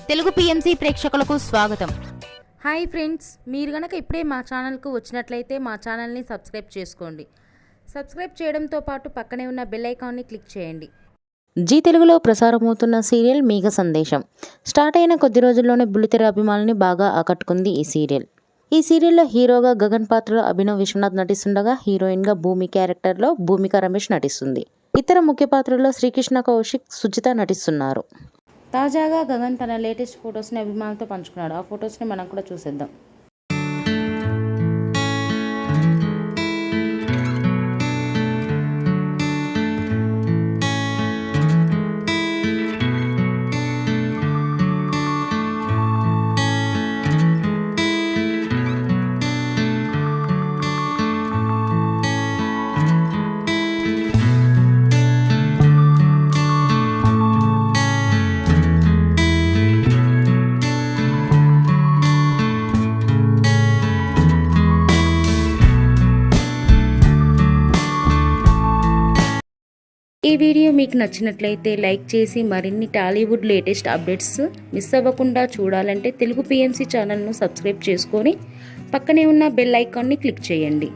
Telugu PMC ప్రేక్షకులకు స్వాగతం. Hi friends, మీరు గనక ఇప్పుడే మా ఛానల్కు వచ్చినట్లయితే మా ఛానల్ని సబ్స్క్రైబ్ చేసుకోండి. సబ్స్క్రైబ్ చేయడంతో పాటు పక్కనే ఉన్న బెల్ ఐకాన్ని క్లిక్ చేయండి. జీ తెలుగులో ప్రసారమవుతున్న సీరియల్ మేఘ సందేశం స్టార్ట్ అయిన కొద్ది రోజుల్లోనే బుల్లితెర అభిమానుల్ని బాగా ఆకట్టుకుంది ఈ సీరియల్. ఈ సీరియల్లో హీరోగా గగన్ పాత్రలో అభినవ్ విశ్వనాథ్ నటిస్తుండగా హీరోయిన్గా భూమి క్యారెక్టర్లో భూమిక రమేష్ నటిస్తుంది. ఇతర ముఖ్య పాత్రల్లో శ్రీకృష్ణ కౌశిక్, సుజిత నటిస్తున్నారు. తాజాగా గగన్ తన లేటెస్ట్ ఫొటోస్ని అభిమానులతో పంచుకున్నాడు. ఆ ఫొటోస్ని మనం కూడా చూసేద్దాం. ఈ వీడియో మీకు నచ్చినట్లయితే లైక్ చేసి మరిన్ని టాలీవుడ్ లేటెస్ట్ అప్డేట్స్ మిస్ అవ్వకుండా చూడాలంటే తెలుగు పిఎంసి ఛానల్ను సబ్స్క్రైబ్ చేసుకొని పక్కనే ఉన్న బెల్ ఐకాన్ని క్లిక్ చేయండి.